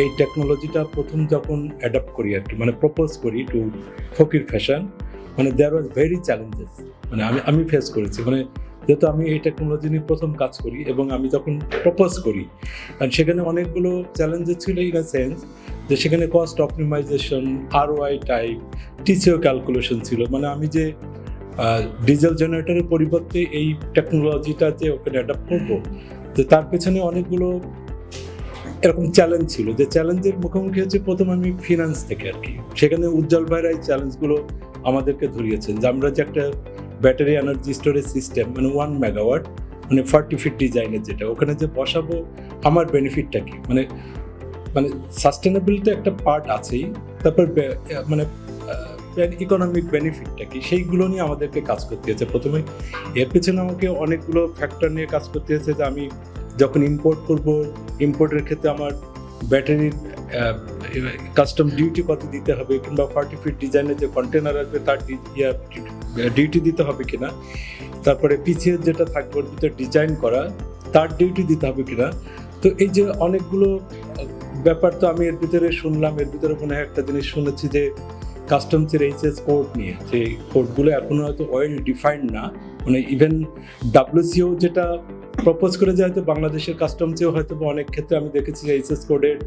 এই টেকনোলজিটা প্রথম যখন অ্যাডাপ্ট করি আর কি, মানে প্রপোজ করি টু ফকির ফ্যাশন, মানে দেয়ার ওয়াজ ভেরি চ্যালেঞ্জেস, মানে আমি ফেস করেছি। মানে যেহেতু আমি এই টেকনোলজি নিয়ে প্রথম কাজ করি এবং আমি যখন প্রপোজ করি, আর সেখানে অনেকগুলো চ্যালেঞ্জেস ছিল ইন আ সেন্স যে সেখানে cost optimisation, ROI type, TCO calculation ছিল। মানে আমি যে ডিজেল জেনারেটরের পরিবর্তে এই টেকনোলজিটা যে ওখানে অ্যাডাপ্ট করবো, যে তার পেছনে অনেকগুলো এরকম চ্যালেঞ্জ ছিল। যে চ্যালেঞ্জের মুখোমুখি হচ্ছে প্রথম আমি ফিনান্স থেকে আর কি। সেখানে উজ্জ্বল ভাইরা এই চ্যালেঞ্জগুলো আমাদেরকে ধরিয়েছেন যে আমরা যে একটা ব্যাটারি এনার্জি স্টোরেজ সিস্টেম, মানে 1 মেগাওয়াট, মানে 40 ফিট ডিজাইনের যেটা, ওখানে যে বসাবো আমার বেনিফিটটা কি, মানে সাস্টেনেবিলিটি একটা পার্ট আছেই, তারপর মানে ইকোনমিক বেনিফিটটা কি, সেইগুলো নিয়ে আমাদেরকে কাজ করতে হয়েছে প্রথমে। এর পেছনে আমাকে অনেকগুলো ফ্যাক্টর নিয়ে কাজ করতে হয়েছে যে আমি যখন ইম্পোর্ট করব, ইম্পোর্টের ক্ষেত্রে আমার ব্যাটারির কাস্টম ডিউটি কত দিতে হবে, কিংবা 40 ফিট ডিজাইনের যে কন্টেনার আসবে তার ডিউটি দিতে হবে কিনা, তারপরে পিছিয়ে যেটা থাকবে ওর ভিতরে ডিজাইন করা তার ডিউটি দিতে হবে কিনা। তো এই যে অনেকগুলো ব্যাপার তো আমি এর ভিতরে শুনলাম। এর ভিতরে মনে হয় একটা জিনিস শুনেছি যে কাস্টমসের HS কোড নিয়ে, যে কোডগুলো এখনো হয়তো ওয়েল ডিফাইন্ড না, মানে ইভেন WCO যেটা প্রপোজ করে যে হয়তো বাংলাদেশের কাস্টমসেও হয়তো অনেক ক্ষেত্রে আমি দেখেছি যে HS কোডের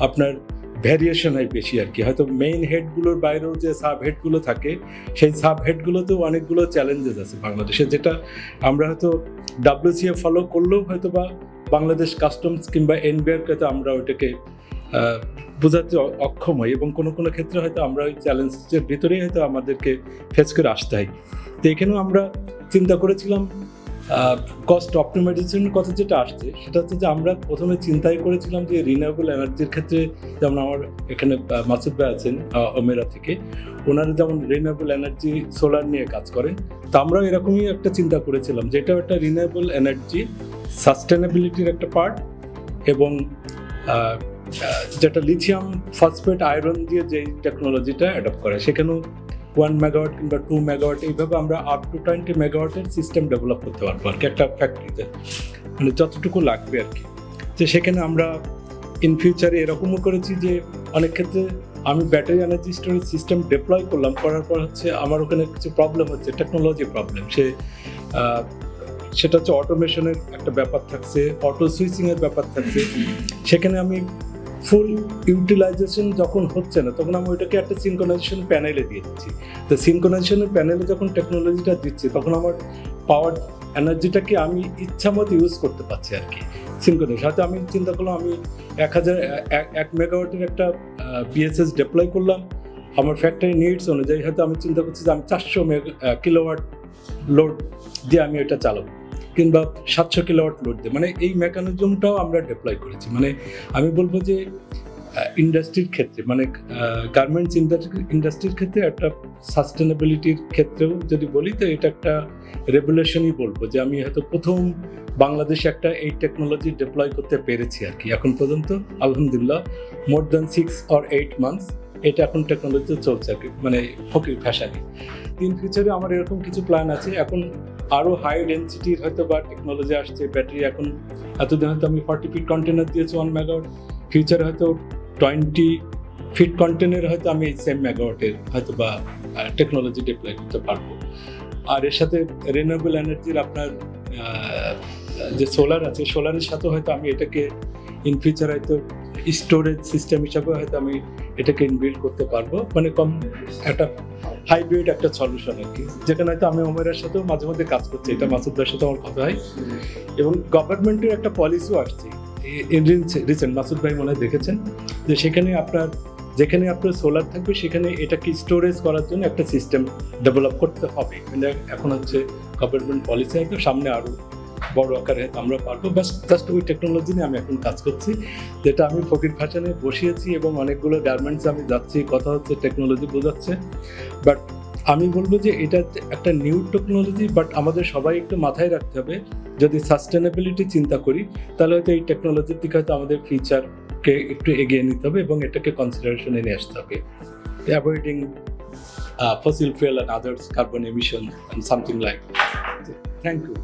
আপনার ভ্যারিয়েশন হয় বেশি আর কি। হয়তো মেইন হেডগুলোর বাইরেও যে সাব হেডগুলো থাকে, সেই সাব হেডগুলোতেও অনেকগুলো চ্যালেঞ্জেস আছে বাংলাদেশে, যেটা আমরা হয়তো WCO ফলো করলেও হয়তো বা বাংলাদেশ কাস্টমস কিংবা NBR কে তো আমরা ওইটাকে বোঝাতে অক্ষম হই, এবং কোনো কোনো ক্ষেত্রে হয়তো আমরা ওই চ্যালেঞ্জের ভিতরেই হয়তো আমাদেরকে ফেস করে আসতে হয়। তো এখানেও আমরা চিন্তা করেছিলাম কস্ট অপটিমাইজেশনের কথা যেটা আসছে, সেটা হচ্ছে যে আমরা প্রথমে চিন্তাই করেছিলাম যে রিনিউয়েবল এনার্জির ক্ষেত্রে, যেমন আমার এখানে মাসুদ ভাই আছেন ওমেরা থেকে, ওনারা যেমন রিনিউয়েবল এনার্জি সোলার নিয়ে কাজ করেন, তো আমরাও এরকমই একটা চিন্তা করেছিলাম যে এটা একটা রিনিউয়েবল এনার্জি সাস্টেনেবিলিটির একটা পার্ট, এবং যেটা লিথিয়াম ফসফেট আয়রন দিয়ে যে টেকনোলজিটা অ্যাডপ্ট করে, সেখানেও 1 মেগাওয়াট কিংবা 2 মেগাওয়াট, এইভাবে আমরা আপ টু 20 মেগাওয়াটের সিস্টেম ডেভেলপ করতে পারবো আর কি একটা ফ্যাক্টরিতে, মানে যতটুকু লাগবে আর কি। তো সেখানে আমরা ইন ফিউচারে এরকমও করেছি যে অনেক ক্ষেত্রে আমি battery energy storage system deploy করলাম, করার পর হচ্ছে আমার ওখানে কিছু প্রবলেম হচ্ছে, টেকনোলজি প্রবলেম, সেটা হচ্ছে অটোমেশনের একটা ব্যাপার থাকছে, অটো সুইচিংয়ের ব্যাপার থাকছে। সেখানে আমি ফুল ইউটিলাইজেশন যখন হচ্ছে না, তখন আমি ওইটাকে একটা সিনক্রোনাইজেশন প্যানেলে দিয়ে দিচ্ছি। তো সিনক্রোনাইজেশনের প্যানেলে যখন টেকনোলজিটা দিচ্ছি, তখন আমার পাওয়ার এনার্জিটাকে আমি ইচ্ছা মতো ইউজ করতে পারছি আর কি। সিনক্রোনাইজেশন হয়তো আমি চিন্তা করলাম আমি 1 মেগাওয়াটের একটা PSS ডিপ্লয় করলাম, আমার ফ্যাক্টরি নিডস অনুযায়ী হয়তো আমি চিন্তা করছি যে আমি 400 কিলোওয়াট লোড দিয়ে আমি এটা চালাবো, কিংবা 700 কিলোওয়াট লোড দিয়ে, মানে এই মেকানিজমটাও আমরা ডিপ্লয় করেছি। মানে আমি বলবো যে ইন্ডাস্ট্রির ক্ষেত্রে, মানে গার্মেন্টস ইন্ডাস্ট্রির ক্ষেত্রে একটা সাস্টেনেবিলিটির ক্ষেত্রেও যদি বলি, তো এটা একটা রেগুলেশনই বলবো যে আমি হয়তো প্রথম বাংলাদেশে একটা এই টেকনোলজি ডিপ্লয় করতে পেরেছি আর কি। এখন পর্যন্ত আলহামদুলিল্লাহ মোর দ্যান 6 or 8 মান্থস এটা এখন টেকনোলজি চলছে আর কি, মানে ফকির ফ্যাশনে। ইন ফিউচারে আমার এরকম কিছু প্ল্যান আছে, এখন আরও হাই ডেন্সিটির হয়তো বা টেকনোলজি আসছে। ব্যাটারি এখন এতদিন হয়তো আমি 40 ফিট কন্টেনার দিয়েছি 1 মেগাওয়াট, ফিউচারে হয়তো 20 ফিট কন্টেনার হয়তো আমি এই সেম মেগাওয়াটের হয়তো বা টেকনোলজি ডিপ্লয় করতে পারবো। আর এর সাথে রিনিউয়েবল এনার্জির আপনার যে সোলার আছে, সোলারের সাথে হয়তো আমি এটাকে ইন ফিউচার হয়তো স্টোরেজ সিস্টেম হিসাবে হয়তো আমি এটাকে ইনবিল্ড করতে পারবো, মানে কম একটা হাইব্রিড একটা সলিউশন আর কি, যেখানে হয়তো আমি ওমেরার সাথেও মাঝে মধ্যে কাজ করছি, এটা মাসুদের সাথে আমার কথা হয়। এবং গভর্নমেন্টের একটা পলিসিও আসছে রিসেন্ট, মাসুদ ভাই মনে হয় দেখেছেন, যে যেখানে আপনার সোলার থাকবে সেখানে এটাকে স্টোরেজ করার জন্য একটা সিস্টেম ডেভেলপ করতে হবে। এখন হচ্ছে গভর্নমেন্ট পলিসি, হয়তো সামনে আরও বড় আকারে আমরা পারবো। জাস্ট ওই টেকনোলজি নিয়ে আমি এখন কাজ করছি, যেটা আমি ফকির ফ্যাশনে বসিয়েছি, এবং অনেকগুলো গার্মেন্টসে আমি যাচ্ছি, কথা হচ্ছে, টেকনোলজি বোঝাচ্ছে। বাট আমি বলবো যে এটা একটা নিউ টেকনোলজি, বাট আমাদের সবাই একটু মাথায় রাখতে হবে, যদি সাস্টেনেবিলিটি চিন্তা করি, তাহলে হয়তো এই টেকনোলজির দিকে হয়তো আমাদের ফিউচারকে একটু এগিয়ে নিতে হবে এবং এটাকে কনসিডারেশনে নিয়ে আসতে হবে, avoiding fossil fuel and others, carbon emission and something like that. Thank you.